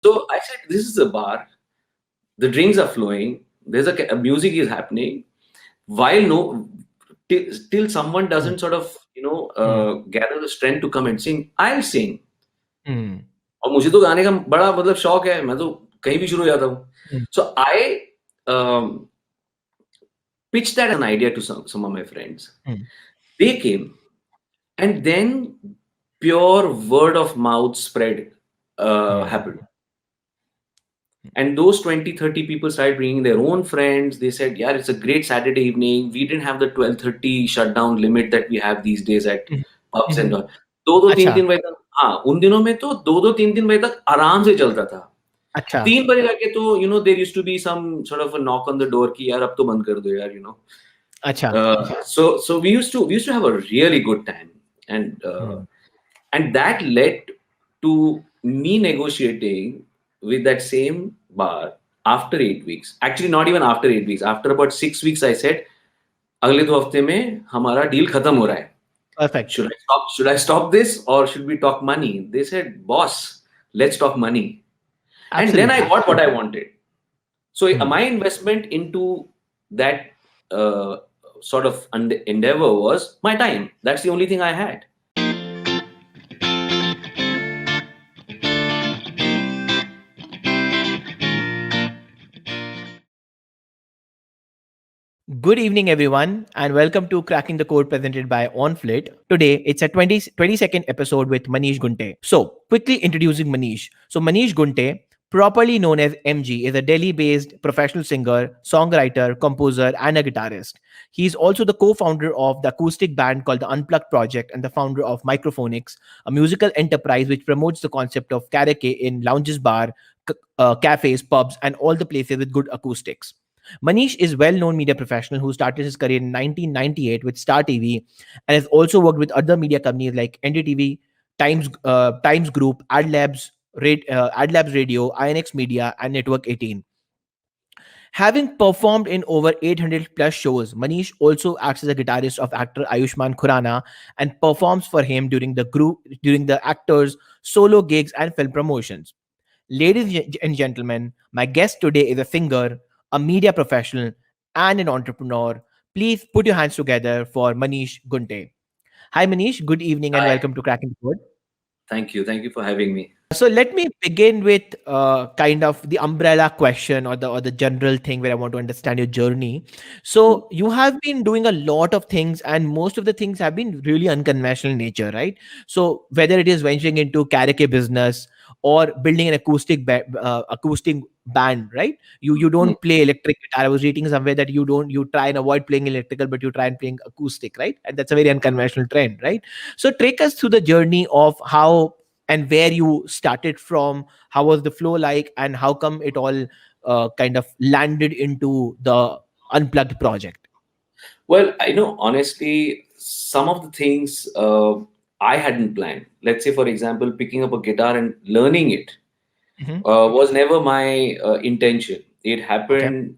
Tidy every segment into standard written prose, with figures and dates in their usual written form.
So I said, this is a bar. The drinks are flowing. There's a music is happening. While till someone doesn't sort of gather the strength to come and sing, I'll sing. और मुझे तो गाने का बड़ा मतलब शौक है, मैं तो कहीं भी शुरू हो जाता हूँ. So I pitched that as an idea to some of my friends. They came, and then pure word of mouth spread happened. And those 20-30 people started bringing their own friends. They said, yeah, it's a great Saturday evening. We didn't have the 12:30 shutdown limit that we have these days at pubs and all. 2-3 बजे तक, हाँ, उन दिनों में तो 2-3 बजे तक आराम से चलता था. 3 बजे जाके तो there used to be some sort of a knock on the door कि यार अब तो बंद कर दो यार, So we used to have a really good time, and that led to me negotiating with that same bar after 8 weeks. Actually, not even after 8 weeks. After about 6 weeks, I said, अगले 2 हफ्ते में हमारा deal खत्म हो रहा है. Perfect. Should I stop this or should we talk money? They said, boss, let's talk money. Absolutely. And then I got what I wanted. So my investment into that sort of endeavor was my time. That's the only thing I had. Good evening, everyone, and welcome to Cracking the Code presented by OnFlit. Today, it's a 22nd episode with Manish Gunthey. So, quickly introducing Manish. So, Manish Gunthey, properly known as MG, is a Delhi-based professional singer, songwriter, composer, and a guitarist. He's also the co-founder of the acoustic band called the Unplugged Project and the founder of Microphonics, a musical enterprise which promotes the concept of karaoke in lounges, cafes, pubs, and all the places with good acoustics. Manish is a well-known media professional who started his career in 1998 with Star TV and has also worked with other media companies like NDTV, Times Group, AdLabs Radio, INX Media, and Network 18. Having performed in over 800 plus shows, Manish also acts as a guitarist of actor Ayushmann Khurrana and performs for him during the actor's solo gigs and film promotions. Ladies and gentlemen, my guest today is a singer, a media professional, and an entrepreneur. Please put your hands together for Manish Gunthey. Hi, Manish. Good evening and welcome to Cracking the Code. Thank you. Thank you for having me. So let me begin with kind of the umbrella question or the general thing where I want to understand your journey. So you have been doing a lot of things, and most of the things have been really unconventional in nature, right? So whether it is venturing into karaoke business or building an acoustic band, right? You don't play electric guitar. I was reading somewhere that you try and avoid playing electrical, but you try and playing acoustic, right? And that's a very unconventional trend, right? So take us through the journey of how and where you started from, how was the flow like, and how come it all kind of landed into the Unplugged project? Well, I know, honestly, some of the things I hadn't planned. Let's say, for example, picking up a guitar and learning it was never my intention. It happened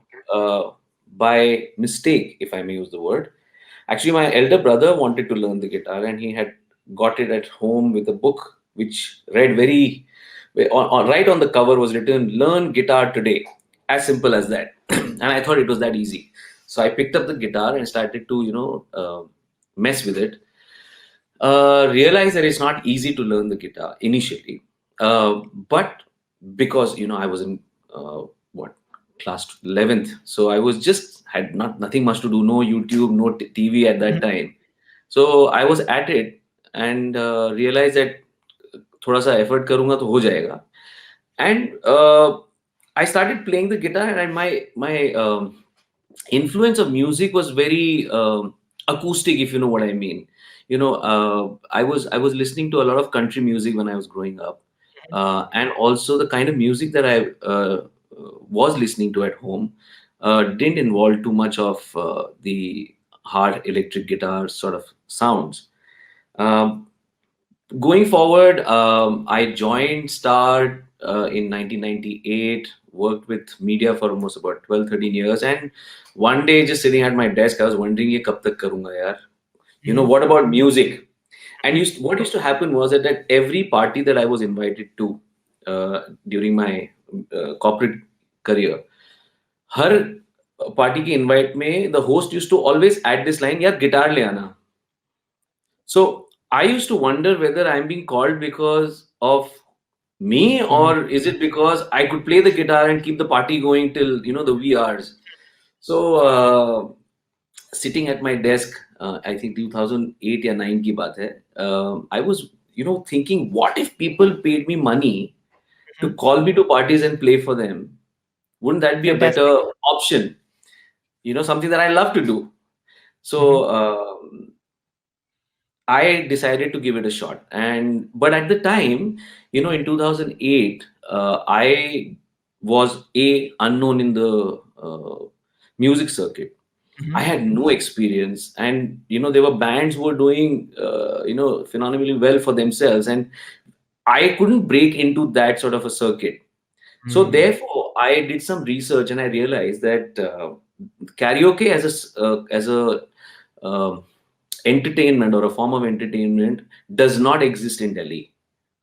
by mistake, if I may use the word. Actually, my elder brother wanted to learn the guitar, and he had got it at home with a book which read right on the cover was written, "Learn guitar today." As simple as that. And I thought it was that easy. So I picked up the guitar and started to, mess with it. Realized that it's not easy to learn the guitar initially. But because, I was in, class 11th. So I had nothing much to do, no YouTube, no TV at that time. So I was at it and realized that थोड़ा सा effort करूँगा तो हो जाएगा. And I started playing the guitar, and my influence of music was very acoustic, if you know what I mean. I was listening to a lot of country music when I was growing up, and also the kind of music that I was listening to at home didn't involve too much of the hard electric guitar sort of sounds. Going forward, I joined Star in 1998, worked with media for almost about 12-13 years. And one day, just sitting at my desk, I was wondering, ye kab tak karunga yaar? What about music? And what used to happen was that at every party that I was invited to, during my corporate career. Her party की invite में the host used to always add this line, यार guitar ले आना. So I used to wonder whether I'm being called because of me, or is it because I could play the guitar and keep the party going till the wee hours. So sitting at my desk, I think 2008 or 9 ki baat hai, I was thinking, what if people paid me money to call me to parties and play for them? Wouldn't that be a better Fantastic. option? Something that I love to do. So I decided to give it a shot. But at the time, in 2008, I was unknown in the music circuit. I had no experience, and there were bands who were doing phenomenally well for themselves, and I couldn't break into that sort of a circuit. So therefore, I did some research, and I realized that karaoke as a entertainment, or a form of entertainment, does not exist in Delhi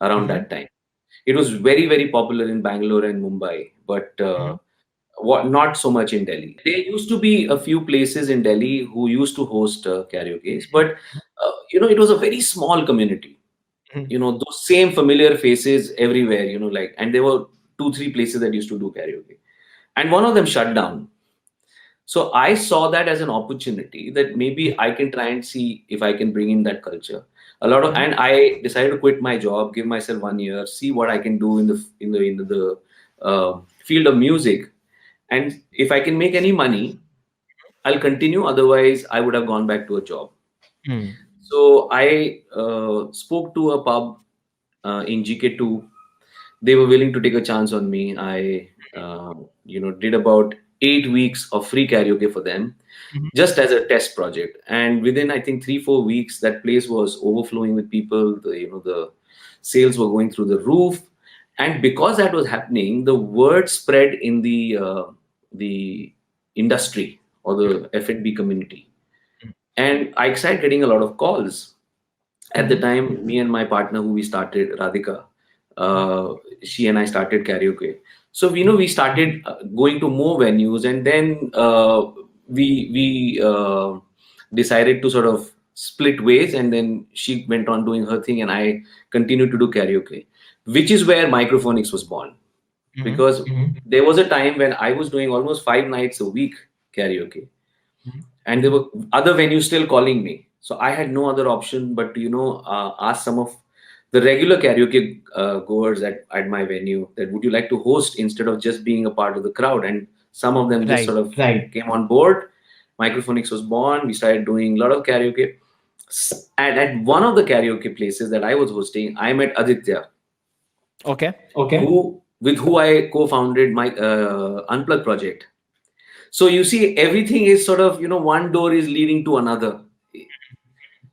around that time. It was very, very popular in Bangalore and Mumbai, but not so much in Delhi. There used to be a few places in Delhi who used to host karaoke, but it was a very small community. Those same familiar faces everywhere. And there were 2, 3 places that used to do karaoke, and one of them shut down. So I saw that as an opportunity that maybe I can try and see if I can bring in that culture. And I decided to quit my job, give myself 1 year, see what I can do in the field of music, and if I can make any money, I'll continue. Otherwise, I would have gone back to a job. So I spoke to a pub in GK2. They were willing to take a chance on me. I did about 8 weeks of free karaoke for them, just as a test project. And within, I think, 3, 4 weeks, that place was overflowing with people. The sales were going through the roof, and because that was happening, the word spread in the industry, or the F&B community, and I started getting a lot of calls. At the time, me and my partner, who we started, Radhika, she and I started karaoke. So we started going to more venues, and then we decided to sort of split ways, and then she went on doing her thing, and I continued to do karaoke, which is where Microphonics was born. Because there was a time when I was doing almost 5 nights a week karaoke, and there were other venues still calling me. So I had no other option but to ask some of the regular karaoke goers at my venue that, would you like to host instead of just being a part of the crowd? And some of them just sort of came on board. Microphonics was born. We started doing a lot of karaoke. And at one of the karaoke places that I was hosting, I met Aditya, Okay. with who I co-founded my Unplugged Project. So you see, everything is sort of, one door is leading to another.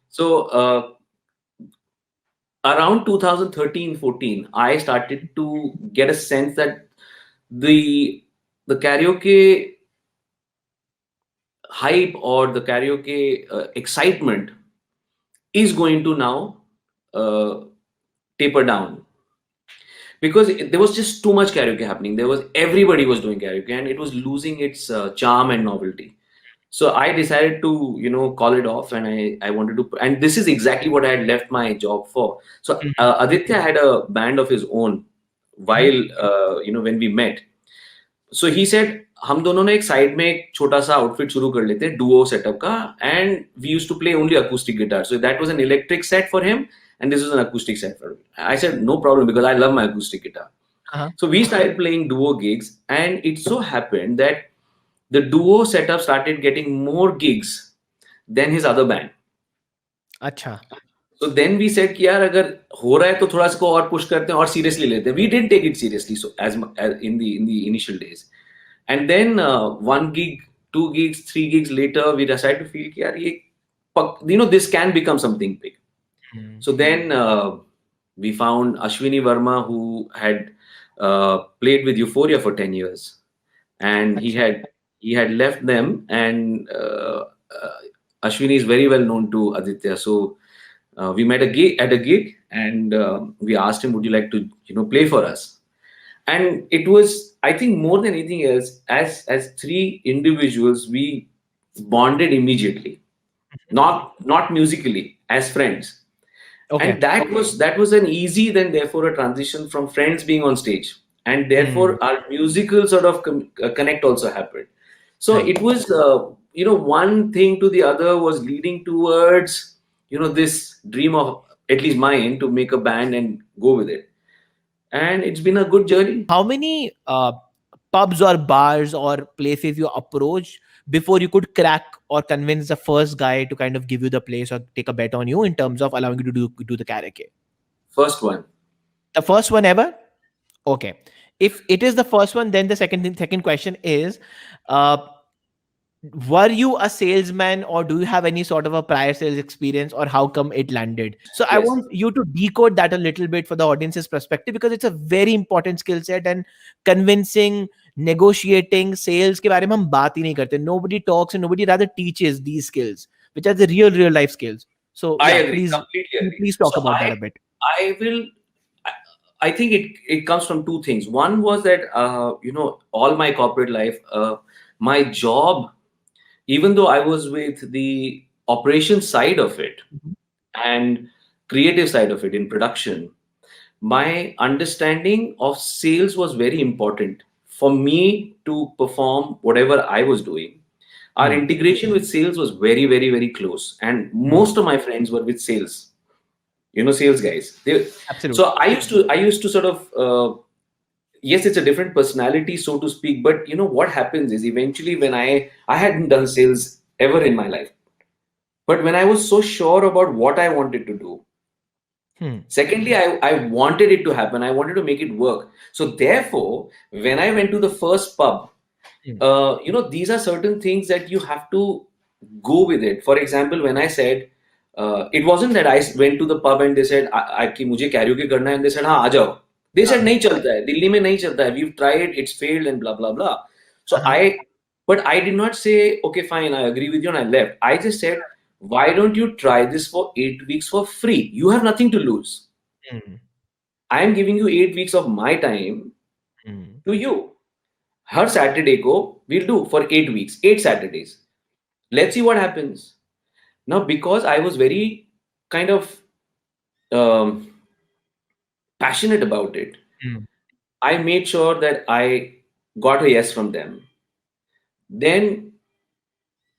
So around 2013-14, I started to get a sense that the karaoke hype, or the karaoke excitement, is going to now taper down, because there was just too much karaoke happening. Everybody was doing karaoke, and it was losing its charm and novelty. So I decided to, call it off, and I wanted to, and this is exactly what I had left my job for. So Aditya had a band of his own while, when we met. So he said, हम दोनों ने एक side में एक छोटा सा outfit शुरू कर लेते हैं डुओ सेटअप का, and we used to play only acoustic guitar. So that was an electric set for him, and this was an acoustic set for me. I said, no problem, because I love my acoustic guitar. So we started playing duo gigs, and it so happened that the duo setup started getting more gigs than his other band. अच्छा. So then we said कि यार अगर हो रहा है तो थोड़ा इसको और push करते हैं और seriously लेते हैं. We didn't take it seriously, so as in the initial days. And then 1 gig, 2 gigs, 3 gigs later, we decided to feel कि यार ये this can become something big. So then we found Ashwini Verma, who had played with Euphoria for 10 years, and he had left them, and Ashwini is very well known to Aditya. So we met at a gig, and we asked him, would you like to play for us? And it was, I think, more than anything else, as three individuals, we bonded immediately, not musically, as friends. And Okay. that was an easy, then therefore a transition from friends being on stage, and Hmm. therefore our musical sort of connect also happened. So Right. it was, one thing to the other was leading towards, this dream of at least mine to make a band and go with it. And it's been a good journey. How many pubs or bars or places you approached before you could crack or convince the first guy to kind of give you the place or take a bet on you in terms of allowing you to do the karaoke? First one. The first one ever? Okay. If it is the first one, then the second question is, uh, were you a salesman or do you have any sort of a prior sales experience, or how come it landed? So I Yes. want you to decode that a little bit for the audience's perspective, because it's a very important skill set, and convincing, negotiating, sales के बारे में हम बात ही नहीं करते. Nobody talks and nobody rather teaches these skills, which are the real life skills. So I yeah, agree, completely agree. please talk So about that a bit. I will. I I think it comes from two things. One was that, all my corporate life, my job, even though I was with the operations side of it Mhm. and creative side of it in production, my understanding of sales was very important for me to perform whatever I was doing. Our Hmm. integration with sales was very, very, very close, and Hmm. most of my friends were with sales. Sales guys. So Absolutely. I used to sort of, yes, it's a different personality, so to speak. But what happens is, eventually, when I hadn't done sales ever in my life, but when I was so sure about what I wanted to do, Hmm. secondly, I wanted it to happen. I wanted to make it work. So therefore, when I went to the first pub, Hmm. these are certain things that you have to go with it. For example, when I said, it wasn't that I went to the pub and they said, कि मुझे karaoke करना है, and they said, हाँ आ जाओ. They said हाँ. नहीं चलता है, दिल्ली में नहीं चलता है. We've tried, it's failed, and blah blah blah. So Uh-huh. but I did not say, okay, fine, I agree with you, and I left. I just said, why don't you try this for 8 weeks for free? You have nothing to lose. Hmm. I am giving you 8 weeks of my time Hmm. to you. Her Saturday को we'll do for 8 weeks, 8 Saturdays. Let's see what happens. Now, because I was very kind of um, passionate about it, Hmm. I made sure that I got a yes from them. Then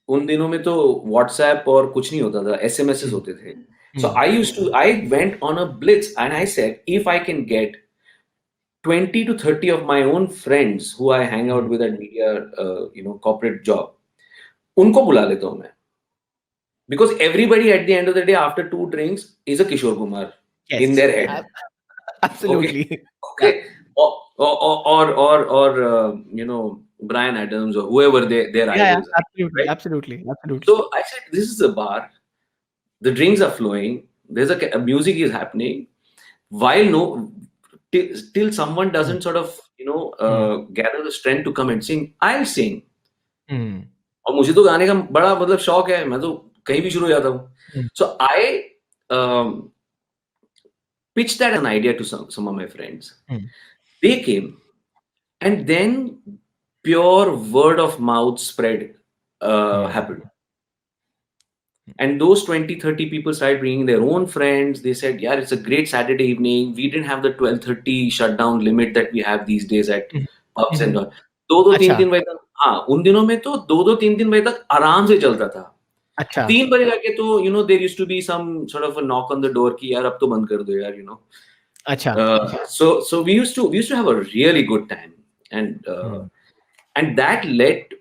उन दिनों में तो WhatsApp और कुछ नहीं होता था, SMSs Hmm. होते थे. So Hmm. I went on a blitz and I said, if I can get 20 to 30 of my own friends who I hang Hmm. out with at media, corporate job, उनको बुला लेता हूँ मैं. Because everybody at the end of the day, after two drinks, is a Kishore Kumar in Yes, their head. Okay, absolutely. Yeah. okay, or Brian Adams or whoever their Yeah, yeah, idols are, absolutely, right? absolutely, absolutely. So I said, this is a bar. The drinks are flowing. There's a music is happening. While no till someone Hmm. doesn't sort of Hmm. gather the strength to come and sing, I'll sing. Hmm. और मुझे तो गाने का बड़ा मतलब शौक है. मैं तो कहीं भी शुरू हो जाता हूँ. Hmm. So I pitched that as an idea to some of my friends. Hmm. They came, and then pure word of mouth spread Hmm. happened. And those 20, 30 people started bringing their own friends. They said, yeah, it's a great Saturday evening. We didn't have the 12:30 shutdown limit that we have these days at Hmm. pubs and Hmm. all. दो तीन अच्छा, तीन बजे तक, हाँ, उन दिनों में तो दो तीन तीन बजे तक आराम से चलता था. अच्छा. 3 बजे जाके तो there used to be some sort of a knock on the door कि यार अब तो बंद कर दो यार. अच्छा. So we used to have a really good time, and Hmm. that led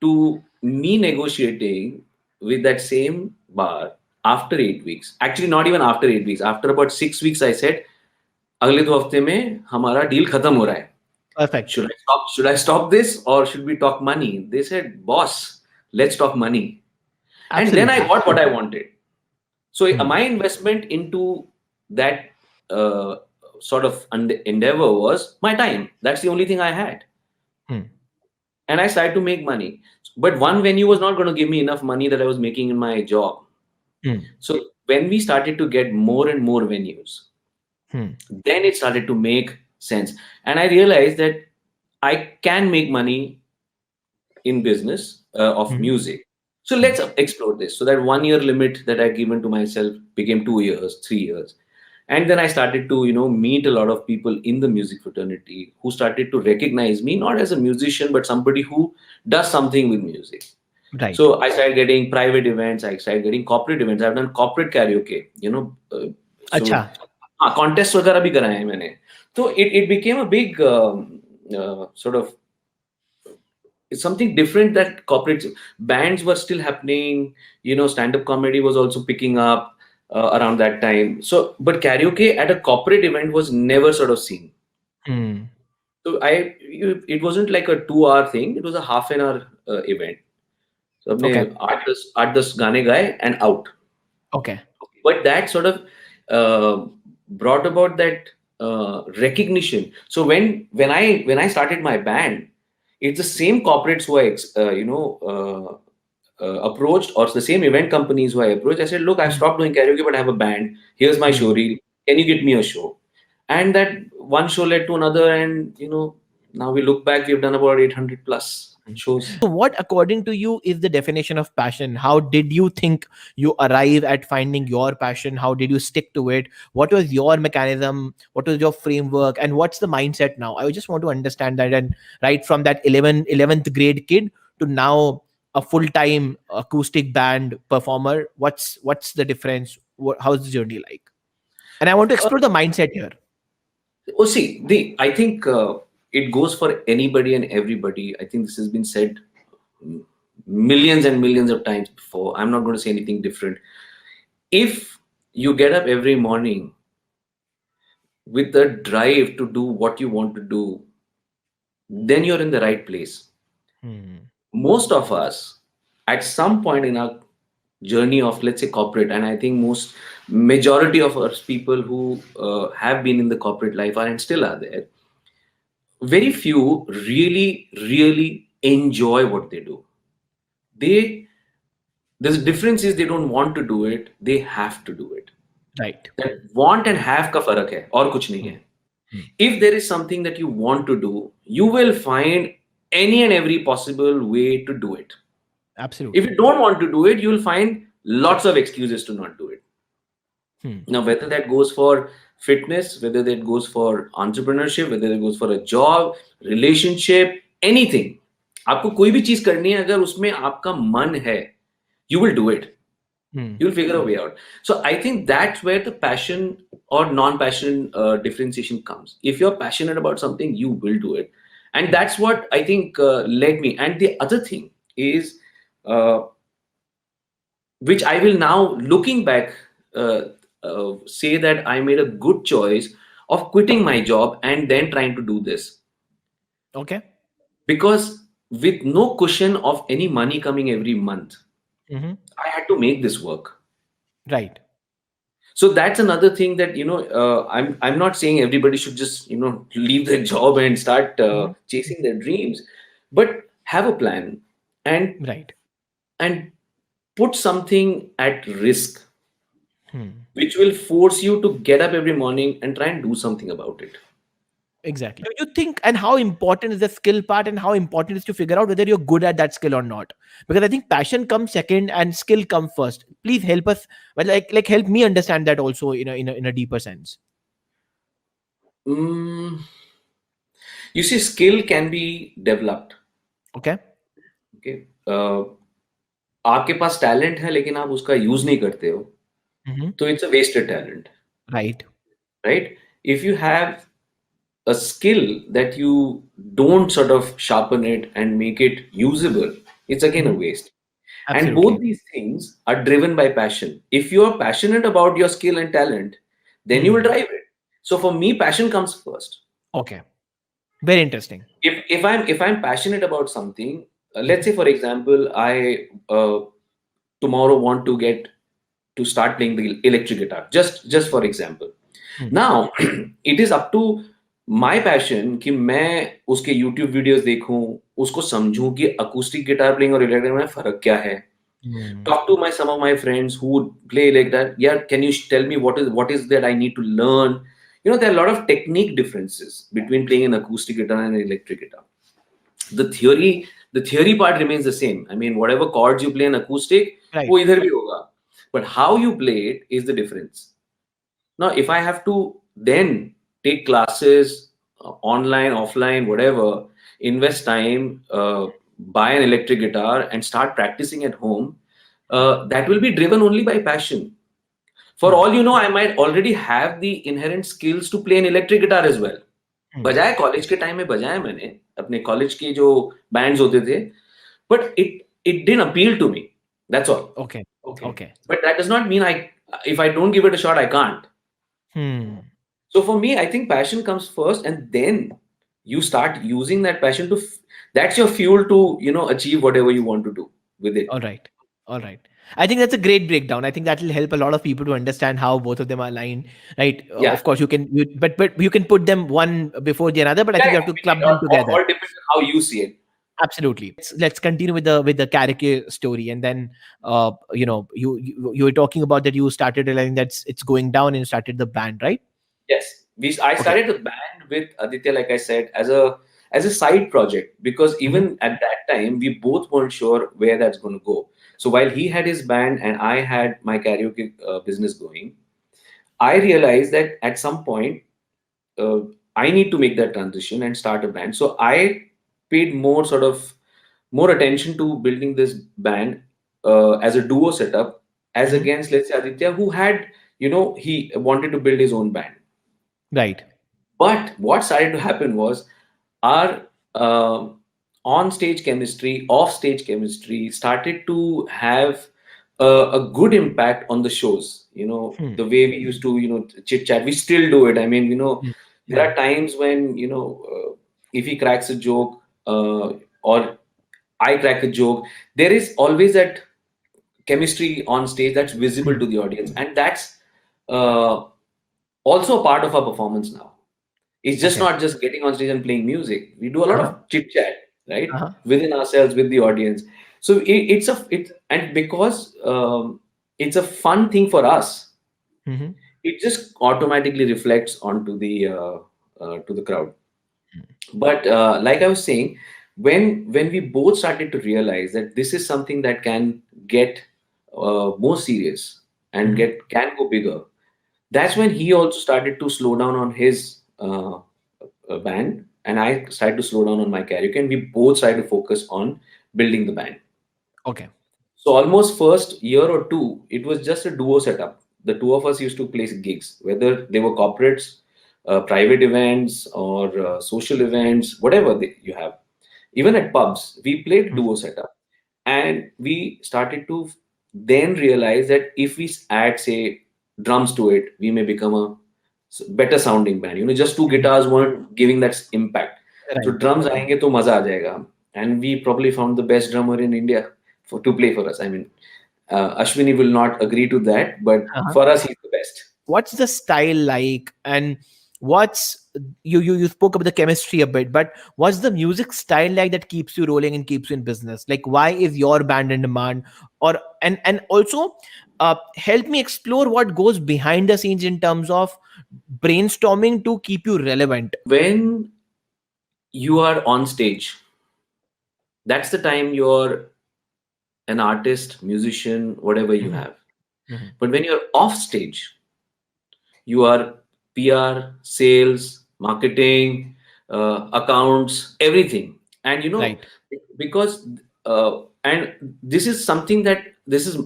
to me negotiating with that same bar after 8 weeks. Actually, not even after 8 weeks. After about 6 weeks, I said, अगले 2 हफ्ते में हमारा deal खत्म हो रहा है. Perfect. Should I stop this or should we talk money? They said, boss, let's talk money. And then I Absolutely. got what I wanted. So Hmm. my investment into that uh, sort of endeavor was my time. That's the only thing I had. Hmm. And I started to make money. But one venue was not going to give me enough money that I was making in my job. Hmm. So when we started to get more and more venues, Hmm. then it started to make sense. And I realized that I can make money in business of Mhm. music. So let's explore this. So that 1 year limit that I given to myself became 2 years, 3 years. And then I started to, meet a lot of people in the music fraternity who started to recognize me not as a musician, but somebody who does something with music. Right. So I started getting private events. I started getting corporate events. I've done corporate karaoke, so अच्छा. contest वगैरह भी कराए हैं मैंने. So it became a big sort of it's something different that corporate bands were still happening. Stand-up comedy was also picking up around that time. So, but karaoke at a corporate event was never sort of seen. Hmm. So it wasn't like a 2 hour thing. It was a half an hour event. So हमने Okay. आठ दस गाने गाए and out. Okay. But that sort of brought about that recognition. So when I started my band, it's the same corporates who approached, or the same event companies who I approached. I said, look, I've Hmm. stopped doing karaoke, but I have a band. Here's my show Hmm. reel. Can you get me a show? And that one show led to another, and now we look back, we've done about 800 plus shows. So, what, according to you, is the definition of passion? How did you think you arrive at finding your passion? How did you stick to it? What was your mechanism? What was your framework? And what's the mindset now? I just want to understand that. And right from that 11th grade kid to now a full-time acoustic band performer, what's the difference? How's the journey like? And I want to explore the mindset here. Oh, see, I think it goes for anybody and everybody. I think this has been said mm, millions and millions of times before. I'm not going to say anything different. If you get up every morning with the drive to do what you want to do, then you're in the right place. Hmm. Most of us, at some point in our journey of, let's say, corporate, and I think most majority of us people who have been in the corporate life are and still are there, very few really, really enjoy what they do. They The difference is they don't want to do it, they have to do it. Right. That want and have का फर्क है और कुछ नहीं Hmm. है. Hmm. If there is something that you want to do, you will find any and every possible way to do it. If Absolutely. you don't want to do it, you will find lots of excuses to not do it. Hmm. Now, whether that goes for fitness, whether that goes for entrepreneurship, whether it goes for a job, relationship, anything. आपको कोई भी चीज करनी है, अगर उसमें आपका मन है, you will do it. Hmm. You'll figure a way out. So I think that's where the passion or non-passion differentiation comes. If you're passionate about something, you will do it, and that's what I think led me. And the other thing is, uh, which I will now, looking back, uh, say that I made a good choice of quitting my job and then trying to do this, Okay. because with no cushion of any money coming every month, Hmm. I had to make this work. Right. So that's another thing that I'm not saying everybody should just leave their job and start Hmm. chasing their dreams, but have a plan and Right. and put something at risk, Hmm. which will force you to get up every morning and try and do something about it. Exactly. Do you think, and how important is the skill part, and how important is to figure out whether you're good at that skill or not? Because I think passion comes second and skill comes first. Please help us, well, like help me understand that also in a deeper sense. Mm, you see, skill can be developed. Okay. Okay, आपके पास talent है लेकिन आप उसका use नहीं करते हो, Hmm. तो it's a wasted talent, Right. right? If you have a skill that you don't sort of sharpen it and make it usable, it's again a Hmm. waste. And both Absolutely. these things are driven by passion. If you are passionate about your skill and talent, then you will Hmm. drive it. So for me, passion comes first. Okay. Very interesting. If I'm passionate about something, let's say for example, I tomorrow want to get to start playing the electric guitar. Just for example. Hmm. Now, it is up to my passion कि मैं उसके YouTube videos देखूं, उसको समझूं कि acoustic guitar playing और electric में फर्क क्या है. Hmm. Talk to some of my friends who would play like that. Yeah, can you tell me what is that I need to learn? there are a lot of technique differences between playing an acoustic guitar and an electric guitar. The theory part remains the same. I mean, whatever chords you play in acoustic, Right. wo idhar bhi hoga. But how you play it is the difference. Now, if I have to then take classes online, offline, whatever, invest time, buy an electric guitar and start practicing at home, that will be driven only by passion. For all you know, I might already have the inherent skills to play an electric guitar as well. बजाया college के time में बजाया मैंने अपने college के जो bands होते थे but it didn't appeal to me that's all Okay. Okay. But that does not mean I if I don't give it a shot I can't. So for me I think passion comes first and then you start using that passion to that's your fuel to achieve whatever you want to do with it. All right. All right. I think that's a great breakdown. I think that will help a lot of people to understand how both of them are aligned, right? Yeah. Of course, but you can put them one before the another, but I think you have to club them together. All depends on how you see it. Absolutely. Let's continue with the karaoke story, and then you were talking about that you started realizing that it's going down, and you started the band, right? Yes, I started the band with Aditya, like I said, as a side project because even at that time we both weren't sure where that's going to go. So while he had his band and I had my karaoke business going, I realized that at some point I need to make that transition and start a band. So I paid more attention to building this band as a duo setup as against, let's say, Aditya, who had, he wanted to build his own band. Right. But what started to happen was our on-stage chemistry, off-stage chemistry started to have a good impact on the shows. The way we used to, chit-chat, we still do it. I mean, there are times when, if he cracks a joke or I crack a joke, there is always that chemistry on stage that's visible to the audience. And that's also a part of our performance now. It's just not just getting on stage and playing music. We do a lot of chit chat, right? Within ourselves, with the audience. So and because it's a fun thing for us, it just automatically reflects onto the crowd. But like I was saying, when we both started to realize that this is something that can get more serious and can go bigger, that's when he also started to slow down on his band, and I started to slow down on my karaoke, and we both started to focus on building the band. Okay. So almost first year or two, it was just a duo setup. The two of us used to play gigs, whether they were corporates, private events, or social events, whatever you have. Even at pubs, we played duo setup, and we started to then realize that if we add, say, drums to it, we may become a better sounding band. Just two guitars weren't giving that impact. Right. So drums aayenge to maza aa jayega. And we probably found the best drummer in India to play for us. I mean, Ashwini will not agree to that, but for us, he's the best. What's the style like, and what's you spoke about the chemistry a bit, but what's the music style like that keeps you rolling and keeps you in business? Like, why is your band in demand? Or and also help me explore what goes behind the scenes in terms of brainstorming to keep you relevant. When you are on stage, that's the time you're an artist, musician, whatever you have. But when you're off stage, you are PR, sales, marketing, accounts, everything. And because and this is something that this is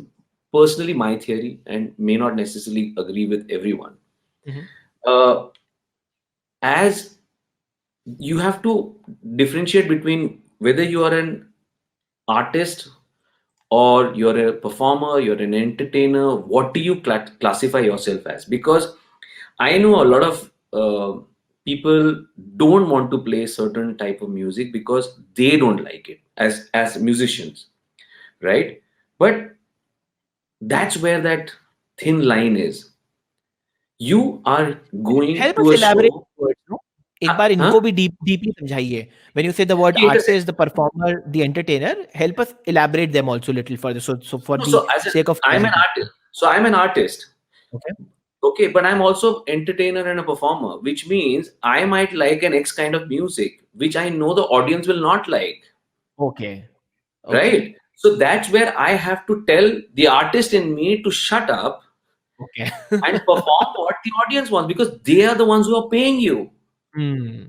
personally my theory and may not necessarily agree with everyone. As you have to differentiate between whether you are an artist or you're a performer, you're an entertainer. What do you classify yourself as? Because I know a lot of people don't want to play certain type of music because they don't like it as musicians, right? But that's where that thin line is. You are going Help to us a elaborate show. words, no? एक बार इनको भी deeply समझाइए. When you say the word artist, the performer, the entertainer, help us elaborate them also a little further. So for the sake of I'm an artist. So I'm an artist. Okay. Okay, but I'm also entertainer and a performer, which means I might like an X kind of music, which I know the audience will not like, Okay. Okay. right? So that's where I have to tell the artist in me to shut up Okay. and perform what the audience wants because they are the ones who are paying you, Hmm.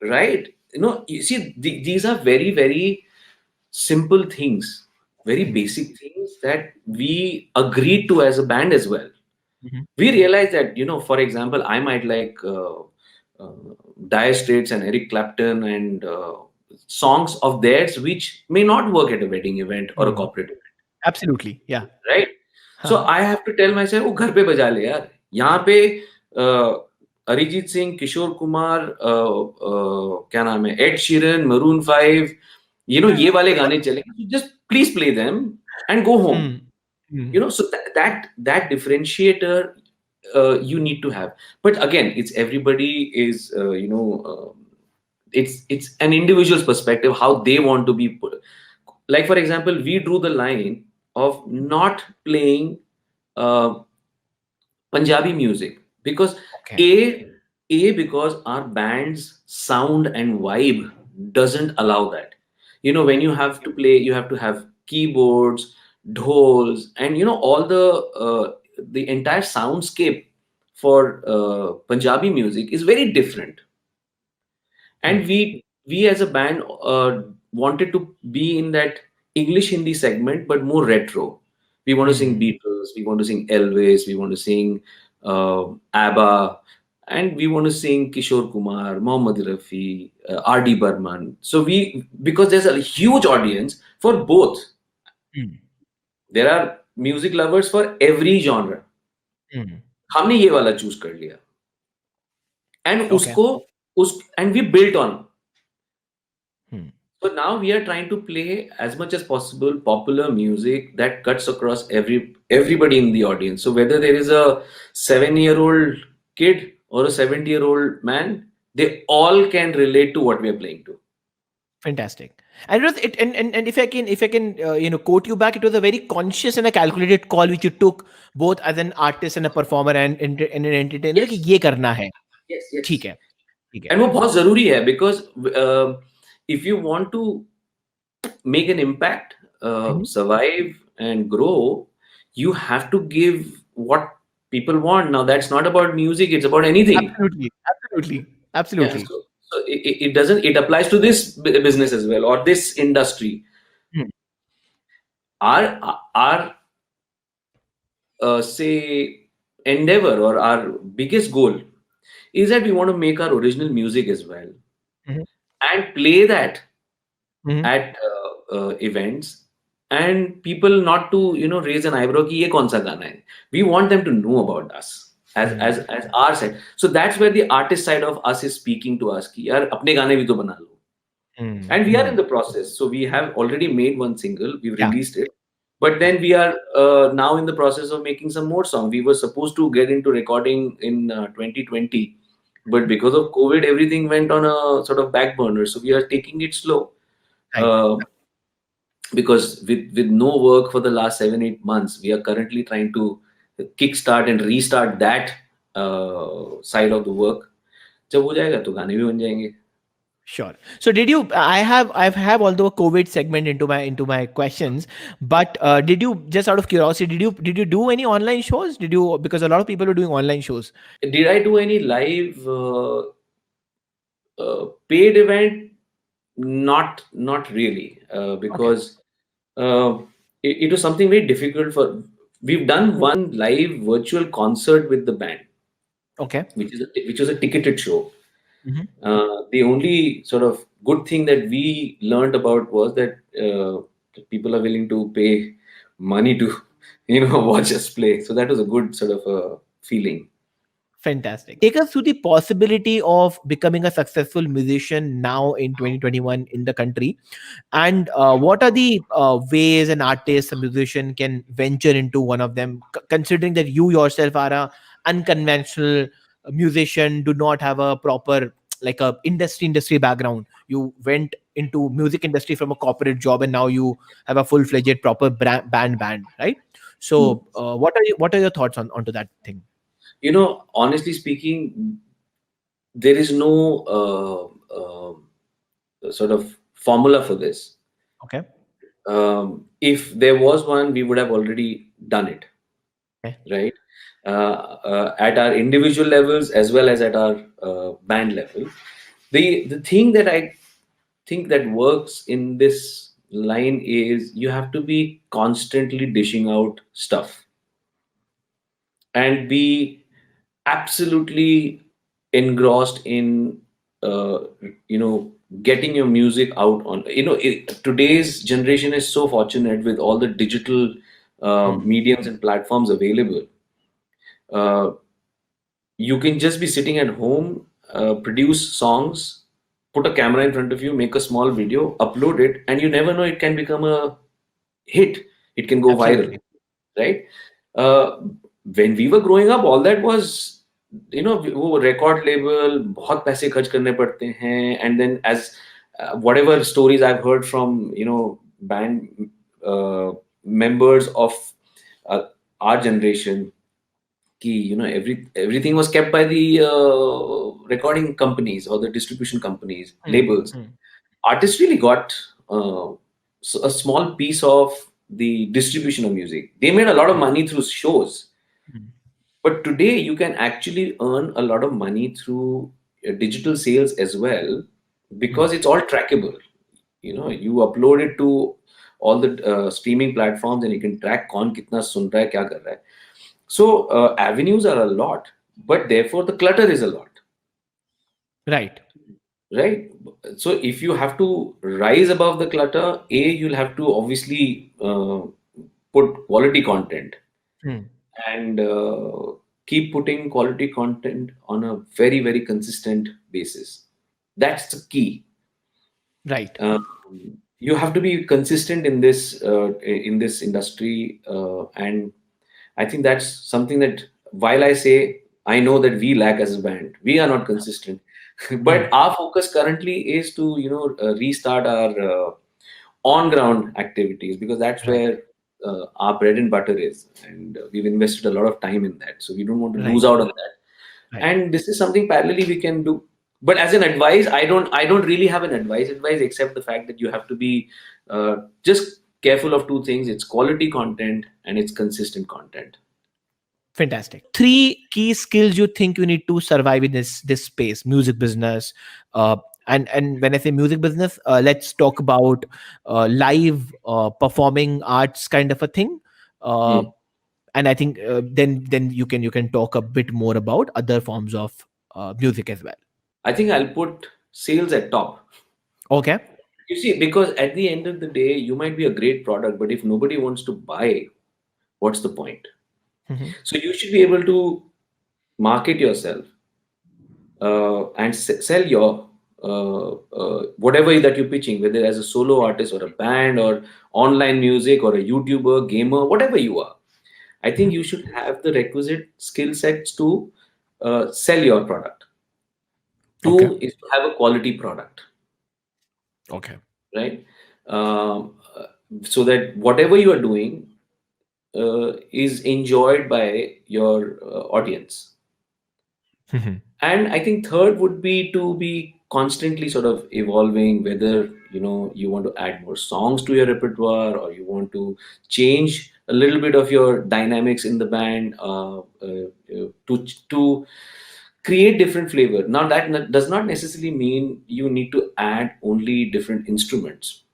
right? You see, these are very, very simple things, very Hmm. basic things that we agreed to as a band as well. Mhm. We realized that, for example, I might like Dire Straits and Eric Clapton and songs of theirs which may not work at a wedding event or a Hmm. corporate event, Absolutely. Yeah. right? So Haha. I have to tell myself, वो घर पे बजा ले यार, यहाँ पे अरिजीत सिंह, किशोर कुमार, क्या नाम है, एड शीरन, मरून 5, ये वाले गाने चलेंगे, just please play them and go home. Hmm. Hmm. So that differentiator you need to have. But again, it's everybody is it's an individual's perspective how they want to be put. Like for example, we drew the line of not playing uh, Punjabi music because Okay. because our band's sound and vibe doesn't allow that. When you have to play, you have to have keyboards, dhols, and all the entire soundscape for Punjabi music is very different. Hmm. And we as a band wanted to be in that English Hindi segment, but more retro. We want to sing Hmm. Beatles, we want to sing Elvis, we want to sing ABBA, and we want to sing Kishore Kumar, Mohammad Rafi, R.D. Burman. So because there's a huge audience for both. Hmm. There are music lovers for every genre. Hmm. हमने ये वाला choose कर लिया and Okay. उसको उस and we built on. Hmm. So now we are trying to play as much as possible popular music that cuts across everybody in the audience. So whether there is a 7-year-old kid or a 70-year-old man, they all can relate to what we are playing to. Fantastic. And it was it and if I can quote you back, it was a very conscious and a calculated call which you took both as an artist and a performer and an entertainer कि Yes, ये करना है. yes, ठीक yes. है. ठीक है. And वो बहुत जरूरी है because if you want to make an impact, Mhm. survive and grow, you have to give what people want. Now that's not about music; it's about anything. Absolutely. Absolutely. Yeah. Absolutely. So it doesn't. It applies to this business as well or this industry. Hmm. Our say endeavor or our biggest goal is that we want to make our original music as well Mhm. and play that Mhm. at events and people not to raise an eyebrow कि ये कौन सा गाना है. We want them to know about us as our side. So that's where the artist side of us is speaking to us कि यार अपने गाने भी तो बना लो. Hmm. And we are in Hmm. the process. So we have already made one single, we've Yeah. released it, but Yeah. then we are now in the process of making some more songs. We were supposed to get into recording in 2020, but because of COVID everything went on a sort of back burner, so we are taking it slow. Right. uh, because with no work for the last 7-8 months, we are currently trying to kickstart and restart that side of the work. जब हो जाएगा तो गाने भी बन जाएंगे. Sure. So did you? I have although a COVID segment into my questions, but did you, just out of curiosity, did you do any online shows? Did you, because a lot of people are doing online shows. Did I do any live paid event? Not really, Okay. because uh, it was something very difficult for. We've done one live virtual concert with the band, Okay. which was a ticketed show. Mhm. The only sort of good thing that we learned about was that people are willing to pay money to, watch us play. So that was a good sort of feeling. Fantastic. Take us through the possibility of becoming a successful musician now in 2021 in the country, and what are the ways an artist, a musician can venture into one of them, considering that you yourself are a unconventional musician, do not have a proper like a industry background. You went into music industry from a corporate job, and now you have a full-fledged proper band, right? Hmm. So what are your thoughts onto that thing? Honestly speaking, there is no sort of formula for this. Okay. If there was one, we would have already done it, Okay. right? At our individual levels as well as at our band level. The thing that I think that works in this line is you have to be constantly dishing out stuff and be absolutely engrossed in uh, you know getting your music out on today's generation is so fortunate with all the digital Hmm. mediums and platforms available. uh, you can just be sitting at home, produce songs, put a camera in front of you, make a small video, upload it, and you never know, it can become a hit. It can go viral, Absolutely. right? Uh, when we were growing up, all that was, वो record label, बहुत पैसे खर्च करने पड़ते हैं, and then as whatever stories I've heard from, band members of uh, our generation, everything was kept by the recording companies or the distribution companies, Hmm. labels. Hmm. Artists really got a small piece of the distribution of music. They made a lot of Hmm. money through shows, Hmm. but today you can actually earn a lot of money through digital sales as well, Hmm. because it's all trackable. You upload it to all the streaming platforms and you can track कौन कितना सुन रहा है क्या कर रहा है. So avenues are a lot, but therefore the clutter is a lot, Right. right? So if you have to rise above the clutter, you'll have to obviously put quality content Hmm. and keep putting quality content on a very, very consistent basis. That's the key. Right. Um, you have to be consistent in this industry, and I think that's something that, while I say I know that we lack as a band, we are not consistent. Hmm. But our focus currently is to restart our on ground activities, because that's Right. where our bread and butter is, and we've invested a lot of time in that. So we don't want to Right. lose out on that. Right. And this is something parallelly we can do. But as an advice, I don't really have an advice except the fact that you have to be just careful of two things: it's quality content and it's consistent content. Fantastic. Three key skills you think you need to survive in this space, music business. Uh, and when I say music business, let's talk about live performing arts kind of a thing. Uh, Hmm. and I think then you can talk a bit more about other forms of music as well. I think I'll put sales at top. Okay. You see, because at the end of the day, you might be a great product, but if nobody wants to buy, what's the point? Hmm. So you should be able to market yourself and sell your whatever that you're pitching, whether as a solo artist or a band or online music or a YouTuber, gamer, whatever you are. I think Hmm. you should have the requisite skill sets to sell your product. Okay. Two is to have a quality product, Okay. right? So that whatever you are doing is enjoyed by your audience. Hmm. And I think third would be to be constantly sort of evolving, whether you want to add more songs to your repertoire or you want to change a little bit of your dynamics in the band to create different flavor. Now that does not necessarily mean you need to add only different instruments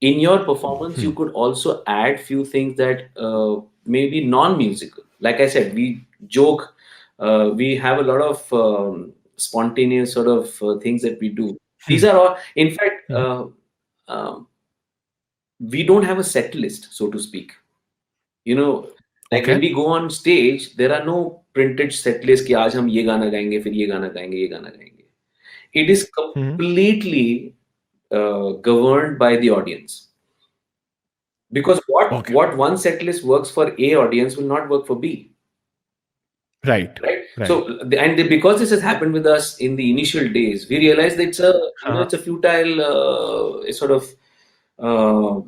in your performance. You Hmm. could also add few things that may be non-musical. Like I said, we joke, we have a lot of spontaneous sort of things that we do. These Hmm. are all, in fact, Hmm. um, we don't have a set list, so to speak. you know like when Okay. we go on stage, there are no printed set list कि आज हम ये गाना गाएंगे, फिर ये गाना गाएंगे, ये गाना गाएंगे. It is Hmm. completely governed by the audience. Because what Okay. what one set list works for A audience will not work for B, Right. right? Right. So because this has happened with us in the initial days, we realized that Uh-huh. it's a futile sort of uh,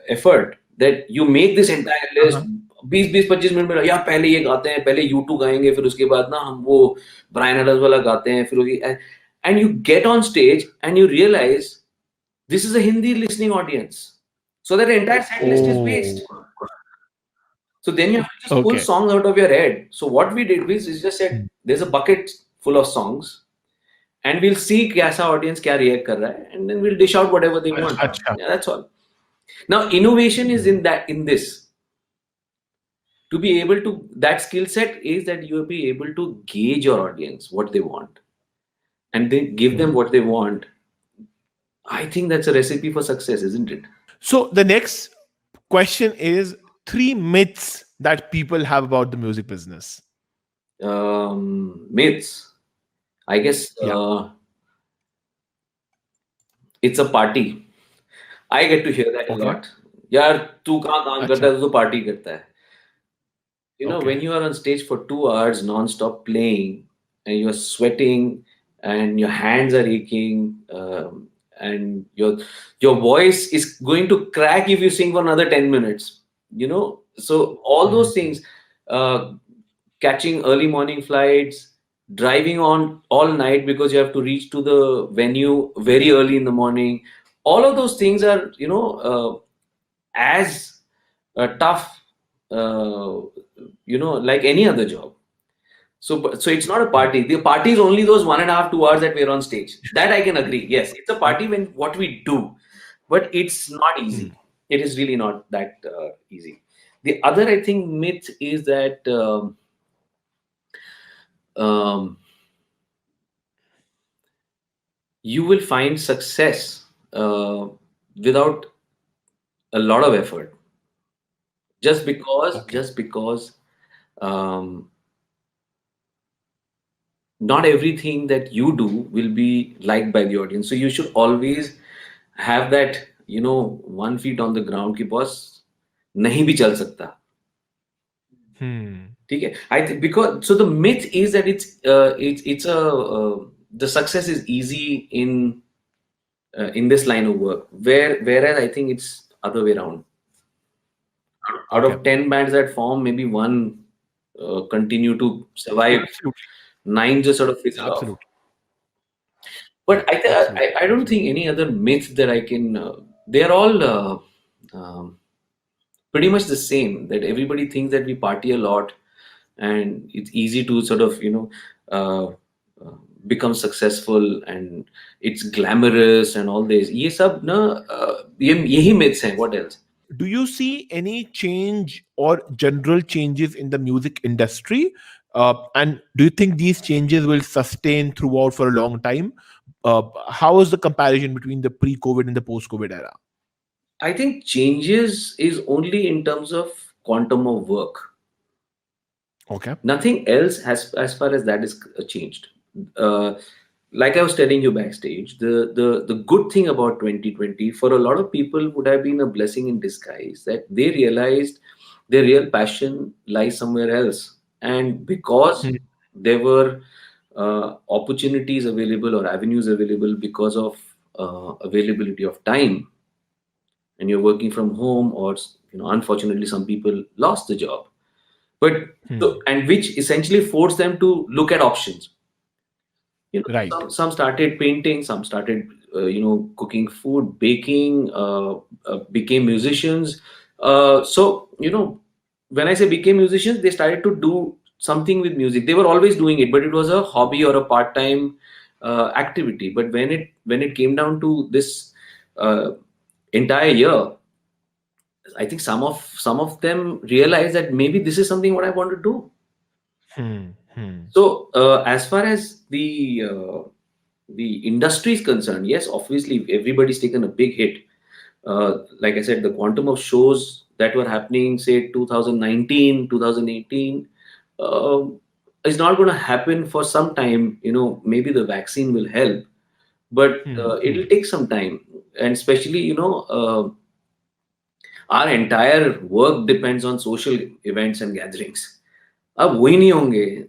effort that you make this entire list, Uh-huh. 20-25 minute में यार पहले ये गाते हैं, पहले U2 गाएंगे, फिर उसके बाद ना हम वो ब्रायन एडम्स वाला गाते हैं, फिर and you get on stage and you realize this is a Hindi listening audience, so that entire set list is waste. Oh, So then you have to just pull okay. songs out of your head. So what we did was is just said there's a bucket full of songs, and we'll see कैसा audience क्या react कर रहा है, and then we'll dish out whatever they want. Acha. Yeah, that's all. Now innovation is in this. To be able to, that skill set is that you will be able to gauge your audience, what they want, and then give them what they want. I think that's a recipe for success, isn't it? So the next question is 3 myths that people have about the music business. Myths. I guess Yeah. it's a party. I get to hear that a Okay. lot. यार तू कहाँ काम करता Acha. है, तू तो party करता है. Okay. When you are on stage for 2 hours non-stop playing and you're sweating and your hands are aching, and your voice is going to crack if you sing for another 10 minutes. So all those things, uh, catching early morning flights, driving on all night because you have to reach to the venue very early in the morning. All of those things are, as tough, like any other job. So it's not a party. The party is only those 1.5, 2 hours that we're on stage. That I can agree. Yes, it's a party when what we do, but it's not easy. It is really not that easy. The other, I think, myth is that you will find success without a lot of effort. Just because um, not everything that you do will be liked by the audience. So you should always have that, 1 feet on the ground कि boss नहीं भी चल सकता. ठीक है? I think because so the myth is that it's a the success is easy in this line of work, whereas I think it's other way around. Out of 10 bands that form, maybe one continue to survive. Absolutely. 9 just sort of fizzle off. Absolutely. But I don't think any other myth that I can. They're all pretty much the same. That everybody thinks that we party a lot, and it's easy to sort of become successful, and it's glamorous and all this. ये सब ना यही myths हैं. What else? Do you see any change or general changes in the music industry? And do you think these changes will sustain throughout for a long time? How is the comparison between the pre-COVID and the post-COVID era? I think changes is only in terms of quantum of work. Okay. Nothing else as far as that is changed. Like I was telling you backstage, the good thing about 2020 for a lot of people would have been a blessing in disguise, that they realized their real passion lies somewhere else. And because there were opportunities available or avenues available because of availability of time, and you're working from home, or unfortunately some people lost the job, but and which essentially forced them to look at options. Right. Some started painting, some started cooking food, baking, became musicians. So when I say became musicians, they started to do something with music. They were always doing it, but it was a hobby or a part-time activity. But when it came down to this entire year, I think some of them realized that maybe this is something what I want to do. So as far as the industry is concerned, yes, obviously everybody's taken a big hit. Like I said, the quantum of shows that were happening, say 2019, 2018, is not going to happen for some time. Maybe the vaccine will help, but it'll take some time, and especially our entire work depends on social events and gatherings. अब वही नहीं होंगे,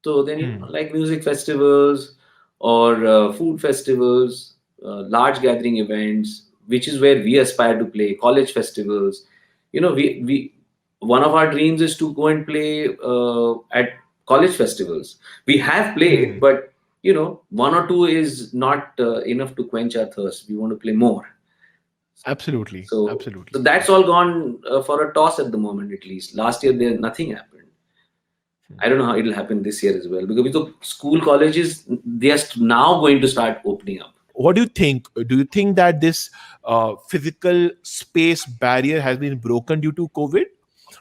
so then like music festivals or food festivals, large gathering events, which is where we aspire to play, college festivals. We one of our dreams is to go and play at college festivals. We have played, but one or two is not enough to quench our thirst. We want to play more. Absolutely. So, Absolutely. so that's all gone for a toss at the moment, at least. Last year, there nothing happened. I don't know how it'll happen this year as well, because with the school colleges, they are now going to start opening up. What do you think? Do you think that this physical space barrier has been broken due to COVID?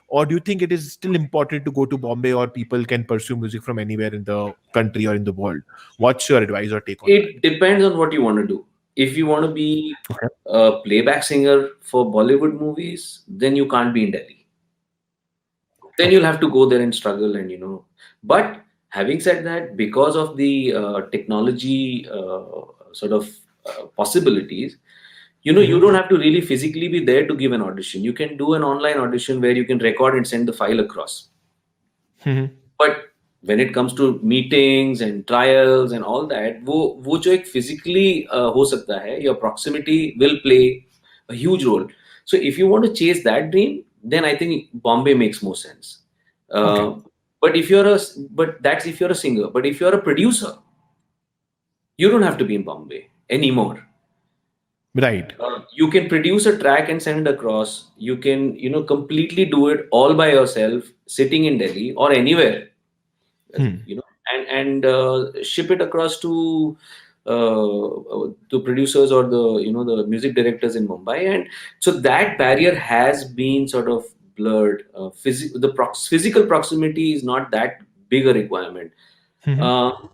Or do you think it is still important to go to Bombay, or people can pursue music from anywhere in the country or in the world? What's your advice or take on that? It depends on what you want to do. If you want to be Okay. a playback singer for Bollywood movies, then you can't be in Delhi. Then you'll Okay. have to go there and struggle, and But having said that, because of the technology sort of possibilities, you don't have to really physically be there to give an audition. You can do an online audition where you can record and send the file across. Mhm. But when it comes to meetings and trials and all that, वो जो एक physically हो सकता है, your proximity will play a huge role. So if you want to chase that dream, then I think Bombay makes more sense. Okay. Uh, but that's if you're a singer. But if you're a producer, you don't have to be in Bombay anymore. Right. You can produce a track and send it across. You can, completely do it all by yourself, sitting in Delhi or anywhere, Hmm. and ship it across to producers or the music directors in Mumbai. And so that barrier has been sort of blurred. Physical proximity is not that big a requirement. Mhm. Uh,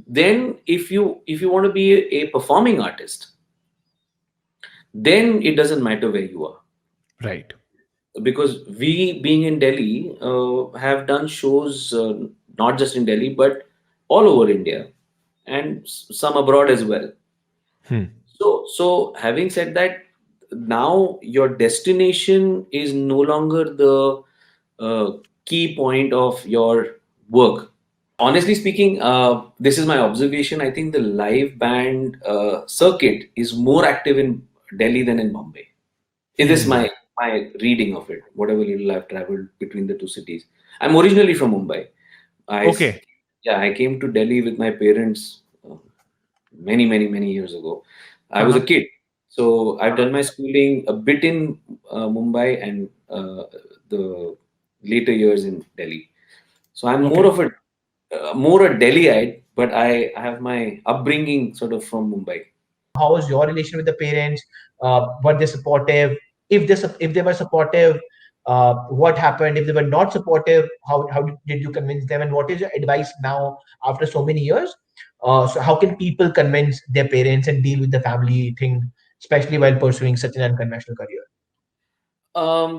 then if you want to be a performing artist, then it doesn't matter where you are, Right. because we, being in Delhi, have done shows not just in Delhi but all over India, and some abroad as well. Hmm. So having said that, now your destination is no longer the uh, key point of your work. Honestly speaking, this is my observation. I think the live band circuit is more active in Delhi than in Bombay. It is Hmm. my reading of it, whatever little I've traveled between the two cities. I'm originally from Mumbai. I s- Okay. yeah, I came to Delhi with my parents many, many, many years ago. I was a Uh-huh. kid, so I've done my schooling a bit in Mumbai and the later years in Delhi. So I'm more Okay. of more a Delhiite, but I have my upbringing sort of from Mumbai. How was your relation with the parents? Were they supportive? If they were supportive, what happened? If they were not supportive, how did you convince them? And what is your advice now after so many years? So how can people convince their parents and deal with the family thing, especially while pursuing such an unconventional career?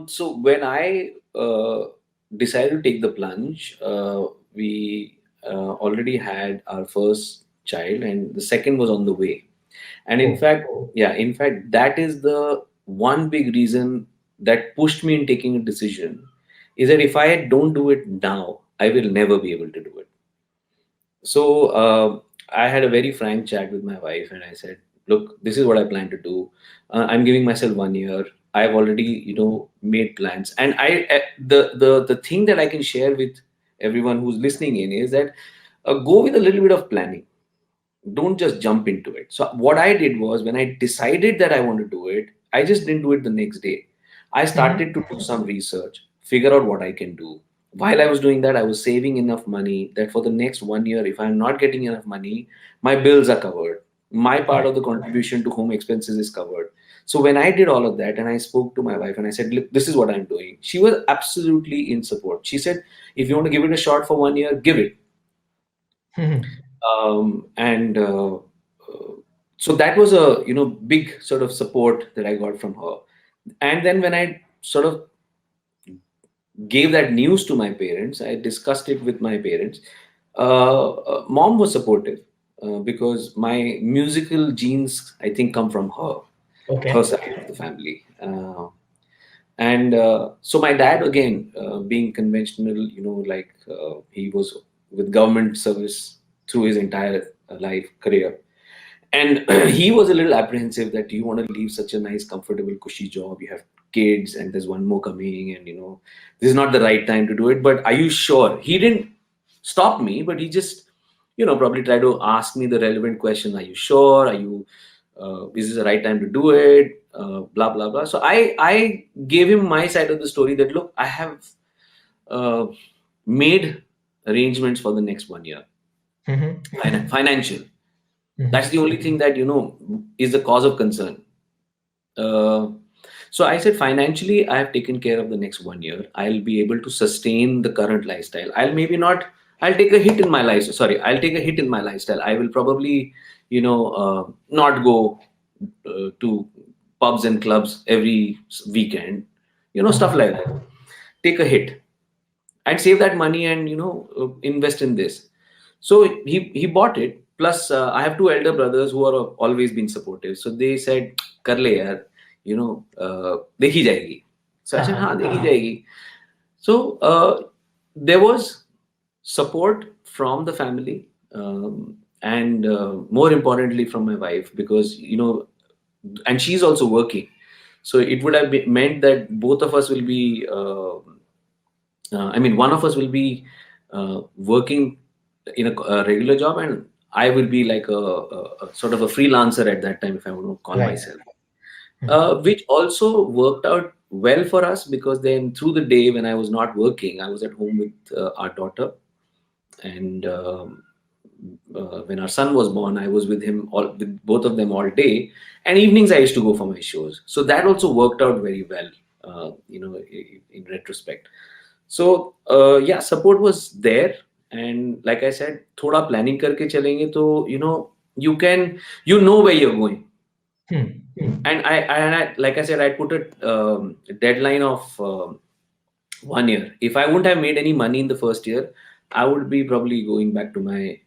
So when I decided to take the plunge, we already had our first child, and the second was on the way. And in Oh, fact, yeah, in fact, that is the one big reason that pushed me in taking a decision. Is that if I don't do it now, I will never be able to do it. So I had a very frank chat with my wife, and I said, "Look, this is what I plan to do. I'm giving myself 1 year. I've already, made plans." And the thing that I can share with everyone who's listening in is that go with a little bit of planning. Don't just jump into it. So what I did was, when I decided that I want to do it, I just didn't do it the next day. I mhm, started to do some research, figure out what I can do. While I was doing that, I was saving enough money that for the next 1 year, if I'm not getting enough money, my bills are covered. My part right. of the contribution to home expenses is covered. So when I did all of that and I spoke to my wife and I said, "Look, this is what I'm doing," she was absolutely in support. She said, "If you want to give it a shot for 1 year, give it." Mhm. And So that was a big sort of support that I got from her. And then when I sort of gave that news to my parents, I discussed it with my parents. Mom was supportive because my musical genes, I think, come from her Okay. side of the family. And So my dad, again, being conventional, like he was with government service through his entire life career. And he was a little apprehensive that you want to leave such a nice, comfortable, cushy job. You have kids, and there's one more coming, and this is not the right time to do it. But are you sure? He didn't stop me, but he just, probably tried to ask me the relevant question. Are you sure? Are you? Is this the right time to do it? Blah blah blah. So I gave him my side of the story. That look, I have uh, made arrangements for the next 1 year, financial. That's the only thing that is the cause of concern. Uh, so I said, financially, I have taken care of the next 1 year. I'll be able to sustain the current lifestyle. I'll maybe not. I'll take a hit in my lifestyle. Sorry, I'll take a hit in my lifestyle. I will probably, not go to pubs and clubs every weekend. Stuff like that. Take a hit and save that money and invest in this. So he bought it. Plus, I have two elder brothers who are always been supportive. So they said, "Kar le yaar, dekhi jayegi." So I said, "हाँ, dekhi jayegi." So there was support from the family, and more importantly from my wife, because and she's also working. So it would have meant that both of us will be. I mean, one of us will be working in a regular job, and I will be like a sort of a freelancer at that time, if I want to call myself. Which also worked out well for us, because then through the day when I was not working, I was at home with our daughter, and when our son was born, I was with him with both of them all day, and evenings I used to go for my shows. So that also worked out very well, in retrospect. So yeah, support was there, and like I said, thoda planning करके चलेंगे तो you know where you're going. And I like I said, I put a deadline of 1 year. If I wouldn't have made any money in the first year, I would be probably going back to my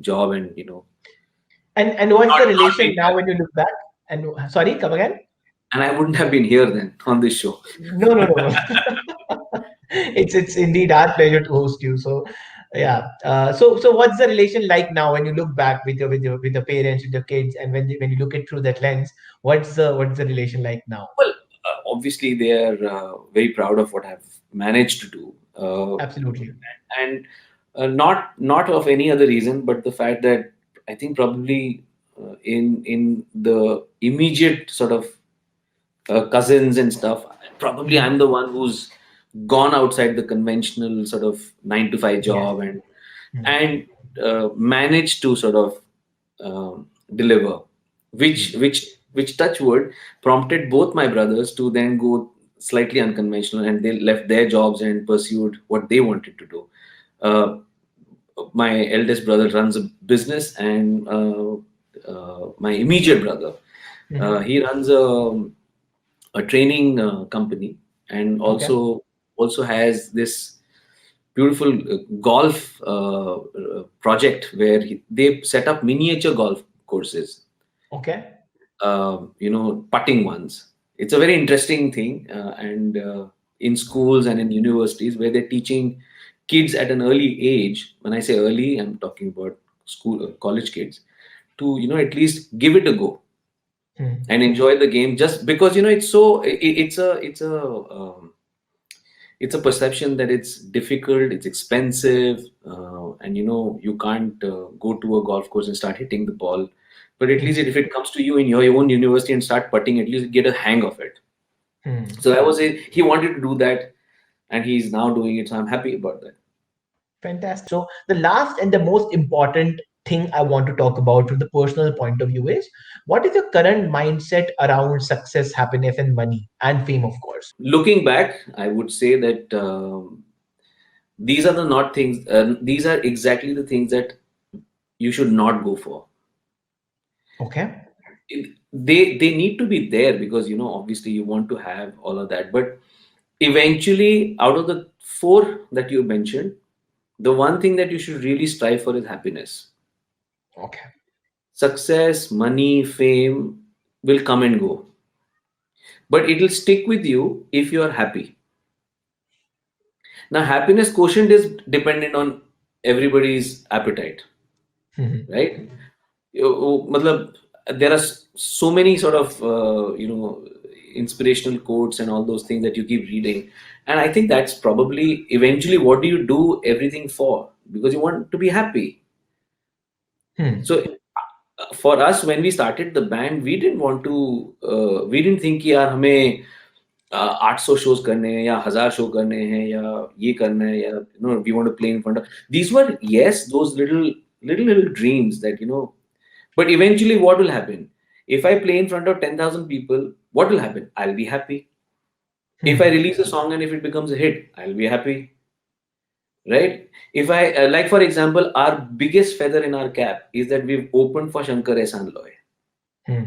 job, and And what's the not relation being now when you look back? And sorry, come again? and I wouldn't have been here then on this show. No. It's indeed our pleasure to host you. So yeah. So what's the relation like now when you look back with the parents, with the kids, and when you look it through that lens, what's the relation like now? Well, obviously they are very proud of what I've managed to do, Absolutely. and not of any other reason, but the fact that I think probably in the immediate sort of cousins and stuff, probably I'm the one who's gone outside the conventional sort of 9 to 5 job, and managed to sort of deliver, which touch wood prompted both my brothers to then go slightly unconventional, and they left their jobs and pursued what they wanted to do. Uh, my eldest brother runs a business, and my immediate brother, he runs a training company, and also has this beautiful golf project where they set up miniature golf courses, Okay. putting ones. It's a very interesting thing, and in schools and in universities where they're teaching kids at an early age. When I say early, I'm talking about school, college kids, to at least give it a go and enjoy the game, just because it's a perception that it's difficult, it's expensive, and you can't go to a golf course and start hitting the ball. But at least if it comes to you in your own university and start putting, at least get a hang of it. So that was it. He wanted to do that, and he's now doing it. So I'm happy about that. Fantastic. So the last and the most important thing I want to talk about from the personal point of view is, what is your current mindset around success, happiness, and money and fame, of course? Looking back, I would say that these are the not things. These are exactly the things that you should not go for. Okay. They need to be there, because obviously you want to have all of that, but eventually, out of the four that you mentioned, the one thing that you should really strive for is happiness. Okay. Success, money, fame will come and go, but it will stick with you if you are happy. Now, happiness quotient is dependent on everybody's appetite, right? matlab, there are so many sort of inspirational quotes and all those things that you keep reading, and I think that's probably eventually what do you do everything for, because you want to be happy. Hmm. So for us, when we started the band, we didn't want to we didn't think कि यार हमें 800 shows करने हैं या 1000 show करने हैं या ये करना है या we want to play in front of, these were, yes, those little dreams that but eventually what will happen if I play in front of 10,000 people? What will happen? I'll be happy. If I Hmm. release a song and if it becomes a hit, I'll be happy, right? If I like, for example, our biggest feather in our cap is that we've opened for Shankar Ehsaan Loy Hmm.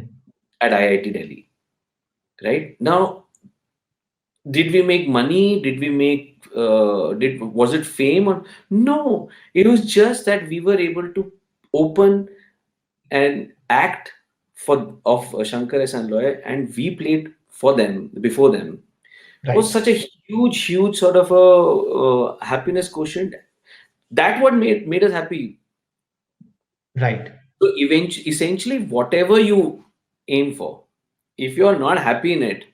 at IIT Delhi. Right now, did we make money? Did we make? Did Was it fame or no? It was just that we were able to open and act for of Shankar and Loy, and we played for them before them. Was Right. such a huge sort of a happiness quotient. That what made us happy. Right. So essentially, whatever you aim for, if you are not happy in it,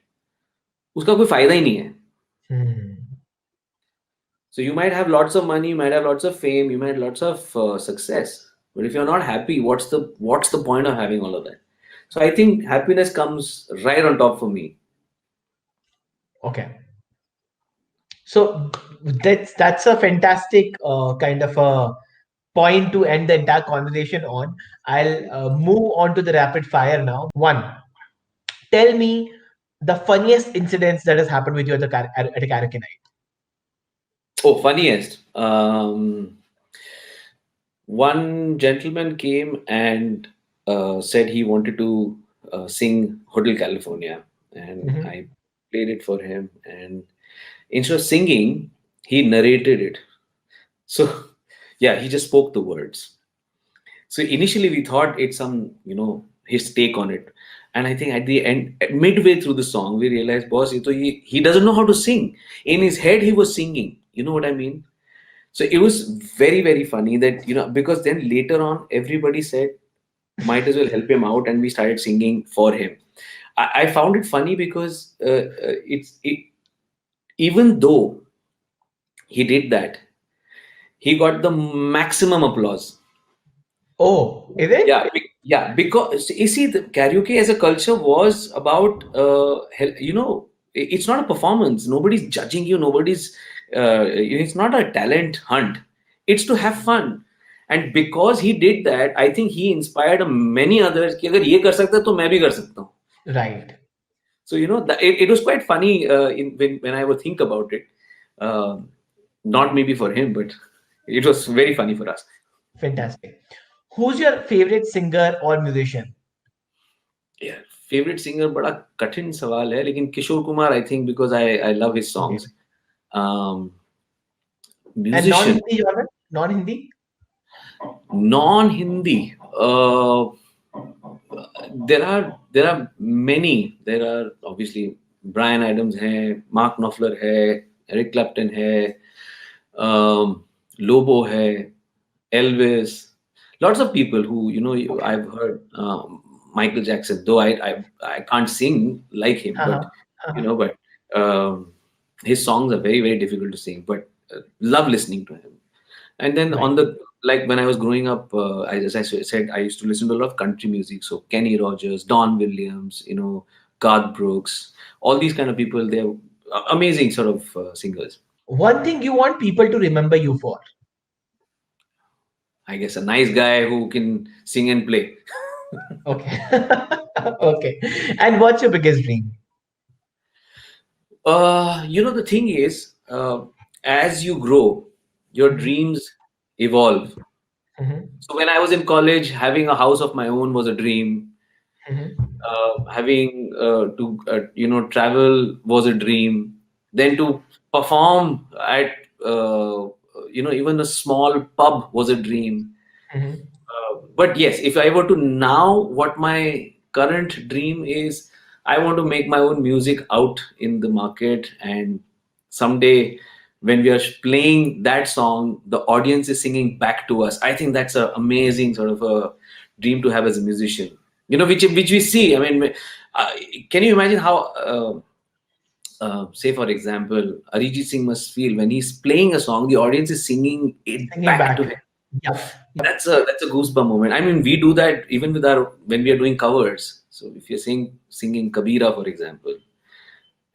उसका कोई फायदा ही नहीं है. Hmm. So you might have lots of money, you might have lots of fame, you might have lots of success. But if you're not happy, what's the point of having all of that? So I think happiness comes right on top for me. Okay. So that's a fantastic kind of a point to end the entire conversation on. I'll move on to the rapid fire now. One, tell me the funniest incidents that has happened with you at a karaoke night. Oh, funniest. One gentleman came and said he wanted to sing Hotel California, and Mhm. I played it for him. And instead of singing, he narrated it. So, yeah, he just spoke the words. So initially we thought it's some, his take on it. And I think at the end, midway through the song, we realized, boss, he doesn't know how to sing. In his head, he was singing. You know what I mean? So it was very, very funny that, because then later on, everybody said, might as well help him out. And we started singing for him. I found it funny because even though he did that, he got the maximum applause. Oh, is it? Yeah, because you see, the karaoke as a culture was about, it's not a performance. Nobody's judging you. It's not a talent hunt. It's to have fun. And because he did that, I think he inspired many others कि अगर ये कर सकता है तो मैं भी कर सकता हूँ. Right. So it was quite funny when I would think about it. Uh, Not maybe for him, but it was very funny for us. Fantastic. Who's your favorite singer or musician? Yeah, favorite singer बड़ा कठिन सवाल है, लेकिन Kishore Kumar, I think, because I love his Okay. songs. Um, And Musician, non-Hindi genre? Non-Hindi? non-Hindi. There are many. There are obviously Brian Adams है, Mark Knopfler है, Eric Clapton है, Lobo है, Elvis. Lots of people who Okay. I've heard. Michael Jackson, though I can't sing like him, Uh-huh. but Uh-huh. but um, his songs are very, very difficult to sing, but love listening to him. And then Right. on the, like, when I was growing up, as I said, I used to listen to a lot of country music. So Kenny Rogers, Don Williams, Garth Brooks, all these kind of people. They're amazing sort of singers. One thing you want people to remember you for. I guess a nice guy who can sing and play. Okay. Okay. And what's your biggest dream? The thing is, as you grow, your Mhm. dreams evolve. Mhm. So when I was in college, having a house of my own was a dream. Mhm. Having to travel was a dream. Then to perform at even a small pub was a dream. Mhm. But yes, if I were to now, what my current dream is, I want to make my own music out in the market, and someday when we are playing that song, the audience is singing back to us. I think that's an amazing sort of a dream to have as a musician. Which we see. I mean, uh, can you imagine how? Say for example, Arijit Singh must feel when he's playing a song, the audience is singing it Singing back to back. him. Yep. That's a goosebump moment. I mean, we do that even with our when we are doing covers. So if you're singing Kabira, for example,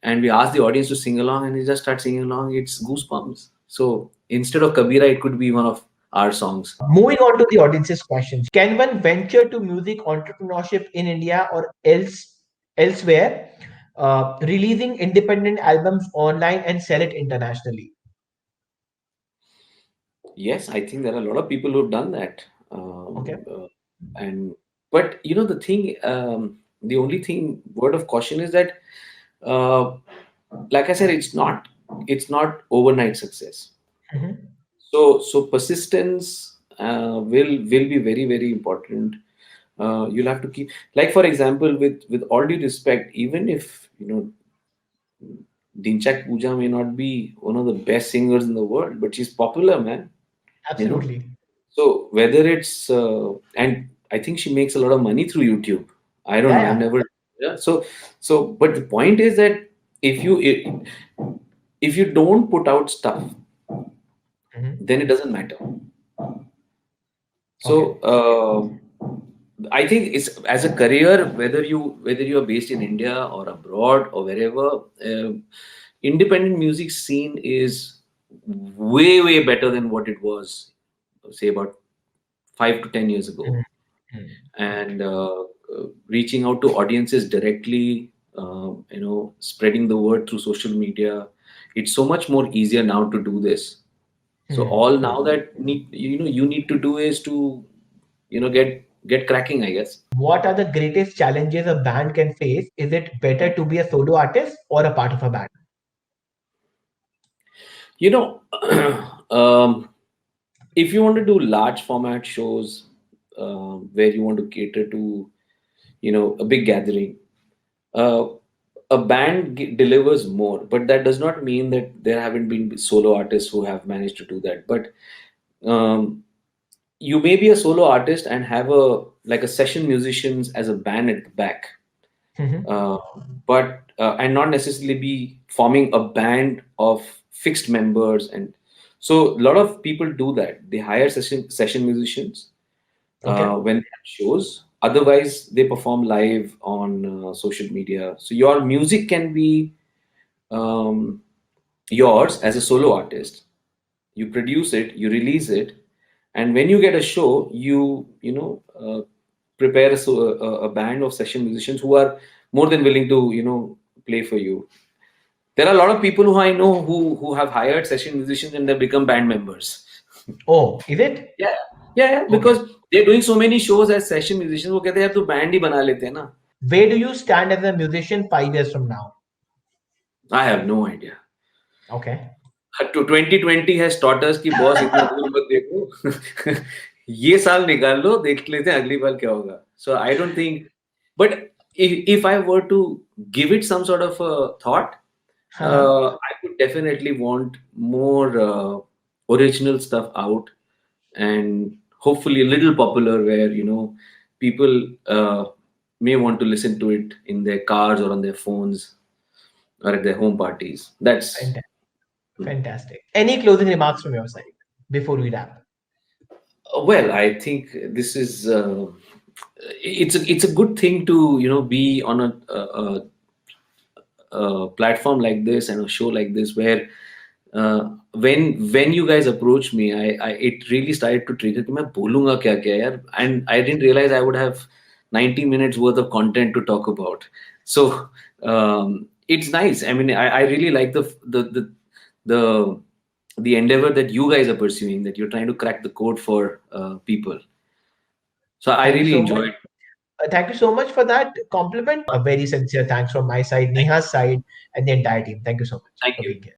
and we ask the audience to sing along, and they just start singing along, it's goosebumps. So instead of Kabira, it could be one of our songs. Moving on to the audience's questions. Can one venture to music entrepreneurship in India or elsewhere, releasing independent albums online and sell it internationally? Yes, I think there are a lot of people who've done that. Okay. And but the thing, the only thing, word of caution is that, uh, like I said, it's not overnight success. Mhm. So persistence will be very, very important. You'll have to keep, like for example, with all due respect, even if Dinchak Pooja may not be one of the best singers in the world, but she's popular, man. You know. Absolutely. So whether it's and I think she makes a lot of money through YouTube. I don't Yeah, know. I've yeah. never. Yeah. So but the point is that if you if you don't put out stuff, Mhm. then it doesn't matter. Okay. So I think it's as a career, whether you are based in India or abroad or wherever, independent music scene is way better than what it was, say about 5 to 10 years ago. Mhm. Mhm. And reaching out to audiences directly, spreading the word through social media, it's so much more easier now to do this. So Mhm. all now that you need to do is to get cracking, I guess. What are the greatest challenges a band can face? Is it better to be a solo artist or a part of a band? you know um, if you want to do large format shows, where you want to cater to a big gathering, uh, a band delivers more, but that does not mean that there haven't been solo artists who have managed to do that. But um, you may be a solo artist and have a session musicians as a band at the back, Mhm. uh, but and not necessarily be forming a band of fixed members. And so a lot of people do that. They hire session musicians Okay. when they have shows. Otherwise, they perform live on social media. So your music can be um, yours as a solo artist. You produce it, you release it, and when you get a show, prepare a band of session musicians who are more than willing to play for you. There are a lot of people who I know who have hired session musicians and they become band members. Oh, is it? Yeah, yeah, Okay. because they're doing so many shows as session musicians. वो कहते हैं यार तो band ही बना लेते हैं ना. Where do you stand as a musician 5 years from now? I have no idea. Okay. To 2020 has taught us कि बॉस इतना दूर मत देखो. ये साल निकाल लो, देख लेते हैं अगली बार क्या होगा. So I don't think, but if I were to give it some sort of a thought, Uh-huh. I would definitely want more original stuff out, and hopefully a little popular where people may want to listen to it in their cars or on their phones or at their home parties. That's Fantastic. Fantastic. Any closing remarks from your side before we wrap? well, I think this is it's a good thing to be on a platform like this and a show like this where when you guys approached me, I it really started to trigger कि मैं बोलूंगा क्या क्या यार, and I didn't realize I would have 90 minutes worth of content to talk about. So it's nice. I mean, I really like the the endeavor that you guys are pursuing, that you're trying to crack the code for people. So I Thank you really so much. enjoyed. Thank you so much for that compliment. A very sincere thanks from my side, Neha's side, and the entire team. Thank you so much Thank for you. being here.